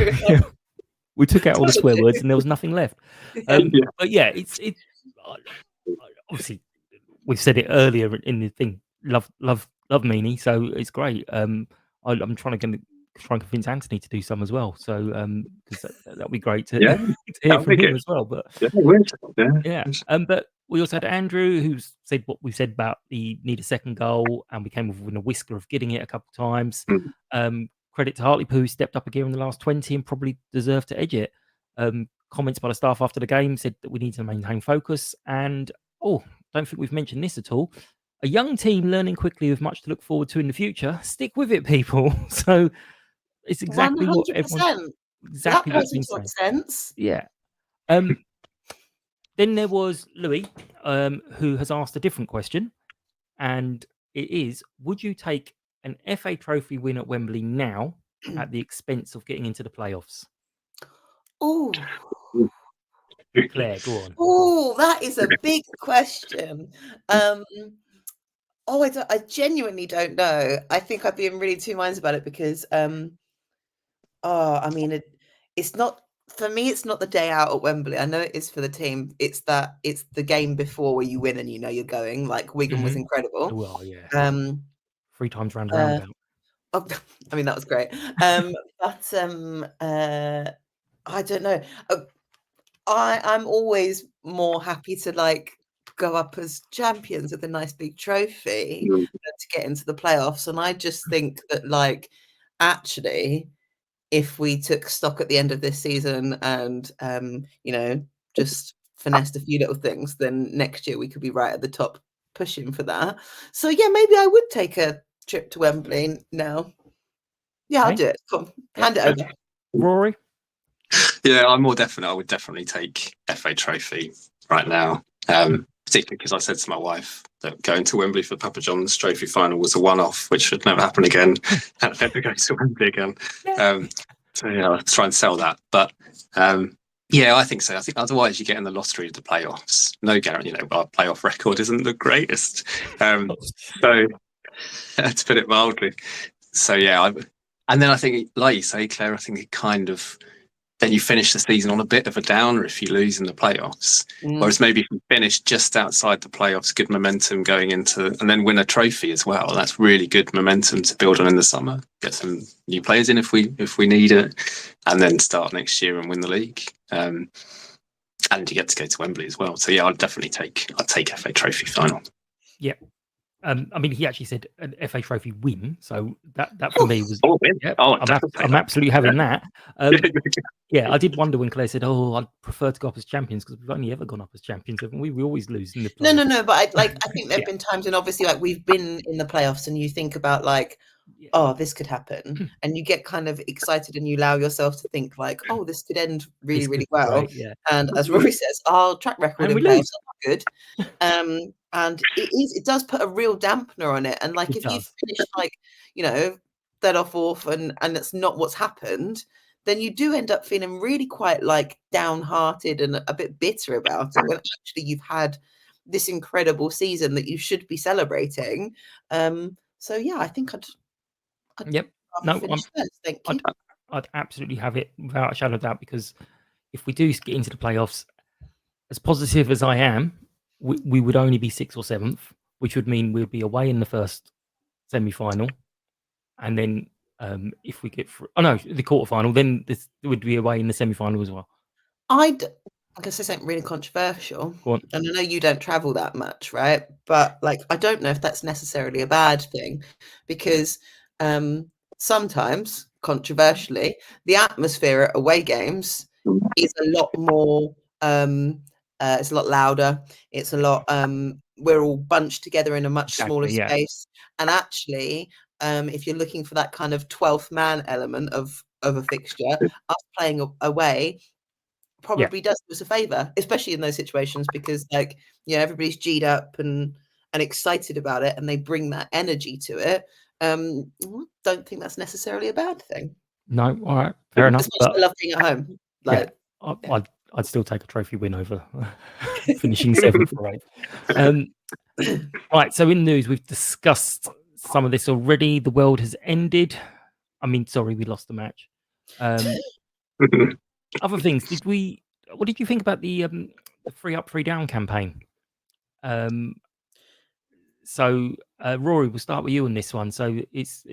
we took out all the swear words and there was nothing left. But yeah, it's obviously we've said it earlier in the thing. Love Meanie, so it's great. I'm trying to convince Anthony to do some as well. So because that'd be great to hear from him as well. But but we also had Andrew, who said what we said about the need a second goal, and we came up with a whisker of getting it a couple of times. Credit to Hartlepool, who stepped up again in the last 20 and probably deserved to edge it. Comments by the staff after the game said that we need to maintain focus, and don't think we've mentioned this at all. A young team learning quickly with much to look forward to in the future. Stick with it, people. So it's exactly 100%. What everyone exactly that makes sense. Yeah. Then there was Louis, who has asked a different question, and it is: would you take an FA Trophy win at Wembley now at the expense of getting into the playoffs? Oh, Claire, go on. Oh, that is a big question. I genuinely don't know. I think I'd be in really two minds about it because, I mean, it's not for me. It's not the day out at Wembley. I know it is for the team. It's the game before where you win and you know you're going. Like Wigan was incredible. Well, yeah. 3 times round roundabout. I mean, that was great. But I don't know. I'm always more happy to like go up as champions with a nice big trophy to get into the playoffs. And I just think that, like, actually, if we took stock at the end of this season and just finessed a few little things, then next year we could be right at the top pushing for that. So yeah, maybe I would take a trip to Wembley now. Yeah, I'll do it. Come on, hand it over. Rory? Yeah, I'm more definite. I would definitely take FA Trophy right now, particularly because I said to my wife that going to Wembley for Papa John's Trophy final was a one-off, which should never happen again. And never go to Wembley again. So yeah, I'll try and sell that. But yeah, I think so. I think otherwise you get in the lottery of the playoffs. No guarantee. Our playoff record isn't the greatest. So to put it mildly. So yeah, and then I think, like you say, Claire, I think it kind of. Then you finish the season on a bit of a downer if you lose in the playoffs. Whereas maybe if you finish just outside the playoffs, good momentum going into, and then win a trophy as well. That's really good momentum to build on in the summer. Get some new players in if we need it, and then start next year and win the league. And you get to go to Wembley as well. So yeah, I'd take FA Trophy final. Yeah. I mean, he actually said an FA Trophy win, so that for me was. I'm absolutely having that. Yeah, I did wonder when Claire said, I'd prefer to go up as champions, because we've only ever gone up as champions, haven't we? We always lose in the playoffs. No, but I think there have been times when obviously like we've been in the playoffs and you think about like, this could happen, and you get kind of excited and you allow yourself to think like, this could end really, really well. Right, yeah. And as Rory says, our track record in playoffs is not good. And it does put a real dampener on it. And like if you finish like, third or fourth and that's not what's happened, then you do end up feeling really quite like downhearted and a bit bitter about it, when actually you've had this incredible season that you should be celebrating. So yeah, I think I'd finish first. Thank you. I'd absolutely have it without a shadow of doubt, because if we do get into the playoffs, as positive as I am, we would only be 6th or 7th, which would mean we'd be away in the first semi-final, and then if we get through. Oh no, the quarterfinal. Then this would be away in the semi-final as well. I'm gonna say something really controversial, Go on. and I know you don't travel that much, right? But like, I don't know if that's necessarily a bad thing, because sometimes, controversially, the atmosphere at away games is a lot more. It's a lot louder. It's a lot. We're all bunched together in a much smaller Exactly, yeah. space, and actually, if you're looking for that kind of 12th man element of a fixture, us playing away probably does us a favor, especially in those situations, because like, everybody's G'd up and excited about it, and they bring that energy to it. Don't think that's necessarily a bad thing. No, all right, fair enough. As much as I love being at home, like, I'd still take a trophy win over finishing 7th or 8th. Right, so in news, we've discussed some of this already. The world has ended. I mean, sorry, we lost the match. Other things, what did you think about the free up, free down campaign? So Rory, we'll start with you on this one. So it's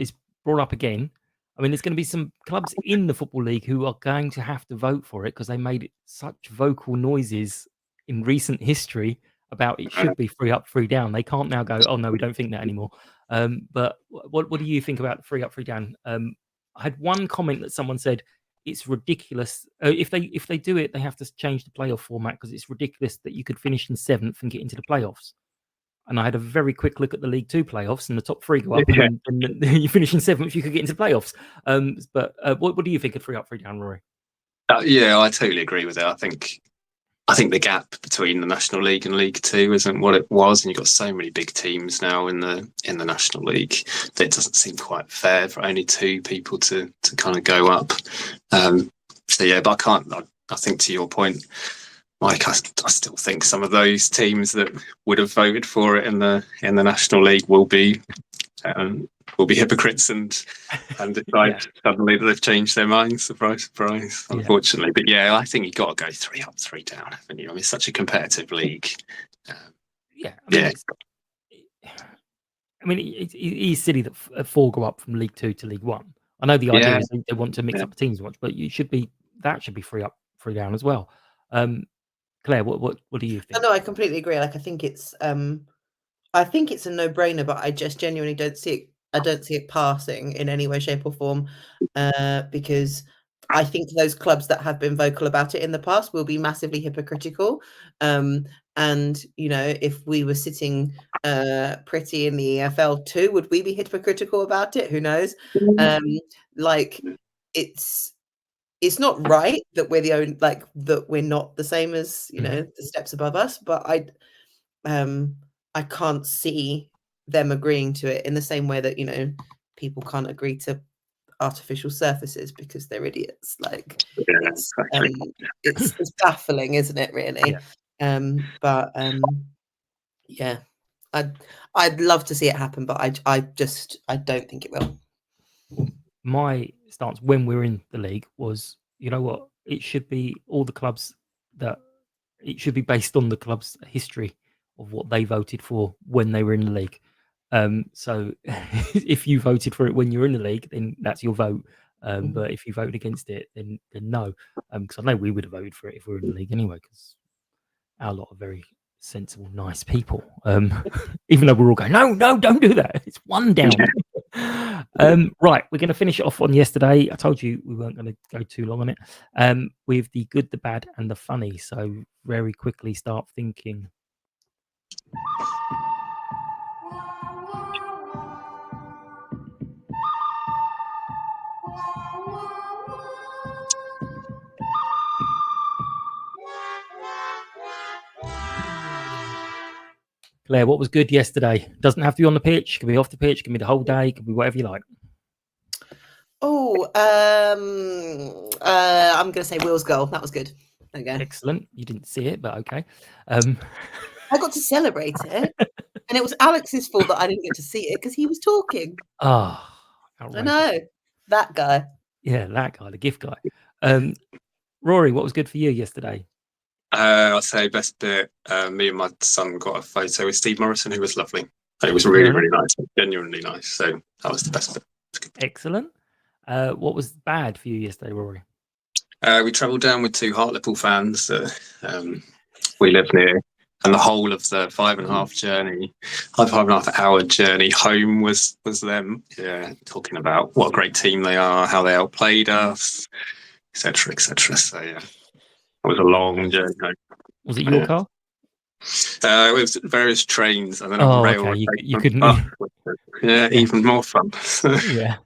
brought up again. I mean, there's going to be some clubs in the Football League who are going to have to vote for it because they made such vocal noises in recent history about it should be free up, free down. They can't now go, oh no, we don't think that anymore. But what do you think about free up, free down? I had one comment that someone said it's ridiculous if they do it, they have to change the playoff format because it's ridiculous that you could finish in 7th and get into the playoffs. And I had a very quick look at the League Two playoffs, and the top 3 go up, and you finish in 7th, you could get into playoffs. But what do you think of free up, free down, Rory? Yeah, I totally agree with it. I think the gap between the National League and League Two isn't what it was, and you've got so many big teams now in the National League that it doesn't seem quite fair for only 2 people to kind of go up. So yeah, but I think to your point, Mike, I still think some of those teams that would have voted for it in the National League will be hypocrites and decide suddenly that they've changed their minds. Surprise, surprise. Unfortunately, but yeah, I think you've got to go 3 up, 3 down, haven't you? I mean, it's such a competitive league. I mean, it is silly that 4 go up from League Two to League One. I know the idea is they want to mix up the teams much, but that should be 3 up, 3 down as well. Claire, what do you think? No, I completely agree. Like, I think it's a no-brainer, but I just genuinely don't see it. I don't see it passing in any way, shape, or form, because I think those clubs that have been vocal about it in the past will be massively hypocritical. And if we were sitting pretty in the EFL too, would we be hypocritical about it? Who knows? Like, it's not right that we're that we're not the same as the steps above us, but I can't see them agreeing to it in the same way that people can't agree to artificial surfaces because they're idiots. Like, it's baffling, isn't it? Really. But I'd love to see it happen, but I don't think it will. My stance when we're in the league was, you know what, it should be all the clubs it should be based on the club's history of what they voted for when they were in the league. So if you voted for it when you're in the league, then that's your vote. But if you voted against it, then no. Because I know we would have voted for it if we were in the league anyway, because our lot are very sensible, nice people. Even though we're all going, no, don't do that. It's 1 down. Right, we're going to finish it off on yesterday. I told you we weren't going to go too long on it. With the good, the bad, and the funny. So very quickly start thinking. Claire, what was good yesterday? Doesn't have to be on the pitch. Can be off the pitch. Can be the whole day. Can be whatever you like. Oh, I'm going to say Will's goal. That was good. There you go. Excellent. You didn't see it, but okay. I got to celebrate it, and it was Alex's fault that I didn't get to see it because he was talking. Oh, I know that guy. Yeah, that guy, the gift guy. Rory, what was good for you yesterday? I'll say best bit. Me and my son got a photo with Steve Morrison, who was lovely. It was really, really nice, genuinely nice. So that was the best bit. Excellent. What was bad for you yesterday, Rory? We travelled down with 2 Hartlepool fans that we live near, and the whole of the 5.5 hour journey home was them. Yeah, talking about what a great team they are, how they outplayed us, etc., etc. So yeah, it was a long journey home. Was it your car? It was various trains and then Oh, a rail. okay. You couldn't. Yeah, even more fun. Yeah,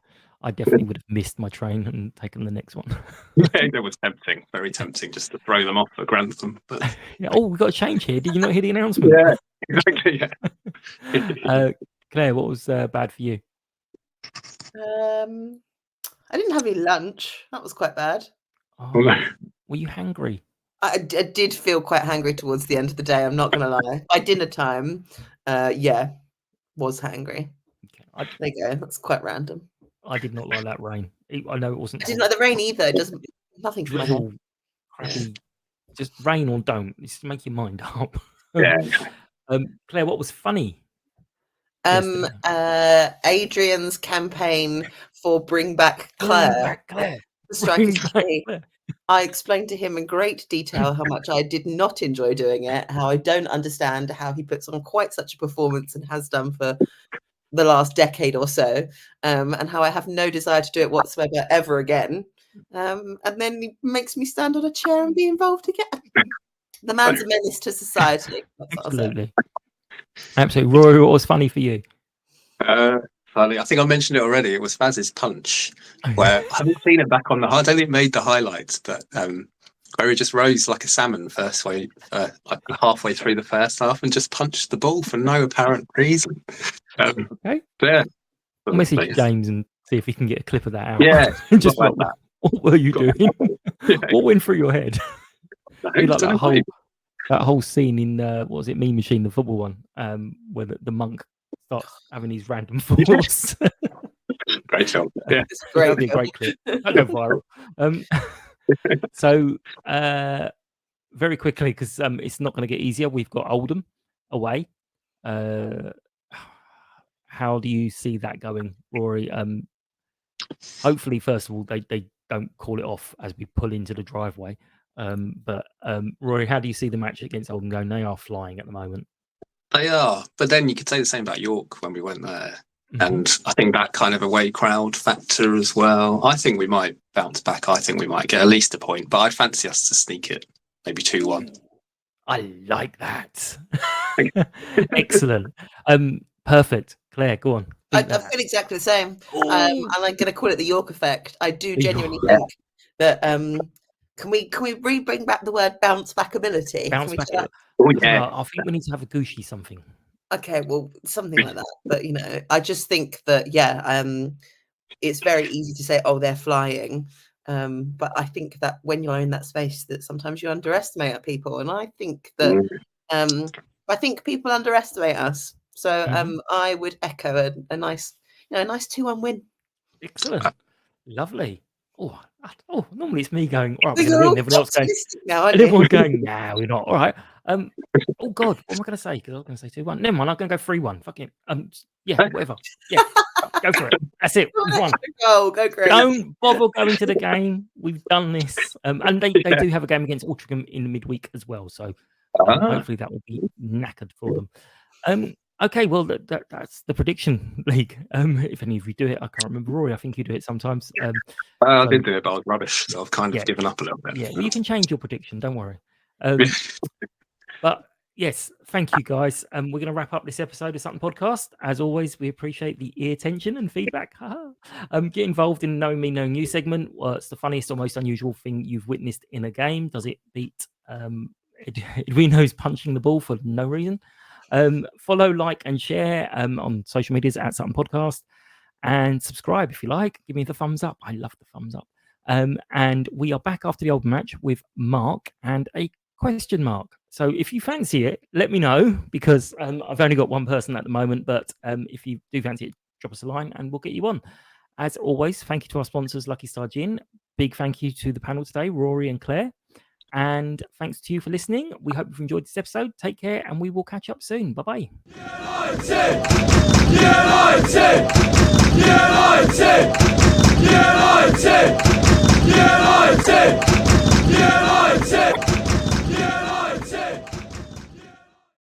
I definitely would have missed my train and taken the next one. Yeah, it was tempting, very tempting, just to throw them off at Grantham. But Yeah. Oh, we've got a change here. Did you not hear the announcement? yeah, exactly. Yeah. Claire, what was bad for you? I didn't have any lunch. That was quite bad. Oh, were you hungry? I did feel quite hangry towards the end of the day. I'm not going to lie. By dinner time, was hangry. Okay. There you go. That's quite random. I did not like that rain. I know it wasn't. I didn't like the rain either. It doesn't. Nothing for my head. Drizzle, crappy. Just rain or don't. Just make your mind up. Yeah. Claire, what was funny? Adrian's campaign for Bring Back Claire. Bring back Claire. Bring back Claire. I explained to him in great detail how much I did not enjoy doing it, how I don't understand how he puts on quite such a performance and has done for the last decade or so, and how I have no desire to do it whatsoever ever again. And then he makes me stand on a chair and be involved again. The man's a menace to society. Absolutely. Absolutely. Rory, what was funny for you? Funny. I think I mentioned it already. It was Faz's punch, where I haven't seen it back on the. I don't think it made the highlights, but where he just rose like a salmon like halfway through the first half and just punched the ball for no apparent reason. Okay. Yeah. I'll message James and see if he can get a clip of that out. Yeah. Just like that. What were you doing? What went through your head? Like that whole scene in what was it, Mean Machine, the football one, where the monk starts having these random thoughts. Great job. Yeah, it's great. That'd be a great clip. That'd go viral. So very quickly, because it's not going to get easier. We've got Oldham away. How do you see that going, Rory? Hopefully, first of all, they don't call it off as we pull into the driveway. But Rory, how do you see the match against Oldham going? They are flying at the moment. They are, but then you could say the same about York when we went there. And I think that kind of away crowd factor as well. I think we might bounce back. I think we might get at least a point, but I'd fancy us to sneak it, maybe 2-1. I like that. Excellent. Perfect. Claire, go on. I feel exactly the same. And I'm going to call it the York effect. I do genuinely think that can we bring back the word bounce back ability? Bounce back. Oh, yeah. I think we need to have a Gucci something. Okay, well, something like that. But I just think that it's very easy to say, oh, they're flying. But I think that when you're in that space, that sometimes you underestimate people, and I think that I think people underestimate us. So I would echo a nice 2-1 win. Excellent, lovely. Oh, normally it's me going, all right, we're going to win. Everyone else going, now, everyone's going, nah, we're not. All right. Oh God, what am I going to say? Because I was going to say 2-1. Never mind, I'm going to go 3-1. Fucking yeah, whatever. Yeah, go for it. That's it. We've won. Go great. Don't bother going to the game. We've done this, and they do have a game against Altrincham in the midweek as well. So hopefully that will be knackered for them. Okay, well that's the prediction league. If any of you do it, I can't remember. Rory, I think you do it sometimes. I did do it, but I was rubbish, so I've kind of given up a little bit. Yeah, well, you can change your prediction. Don't worry. But yes, thank you guys. We're going to wrap up this episode of Sutton Podcast. As always, we appreciate the ear attention and feedback. Get involved in Knowing Me, Knowing You segment. What's the funniest or most unusual thing you've witnessed in a game? Does it beat Edwino's punching the ball for no reason? Follow, like, and share on social medias at Sutton Podcast, and subscribe if you like. Give me the thumbs up. I love the thumbs up. And we are back after the old match with Mark and a question mark. So if you fancy it, let me know, because I've only got one person at the moment. But if you do fancy it, drop us a line and we'll get you on. As always, thank you to our sponsors, Lucky Star Gin. Big thank you to the panel today, Rory and Claire. And thanks to you for listening. We hope you've enjoyed this episode. Take care, and we will catch up soon. Bye-bye.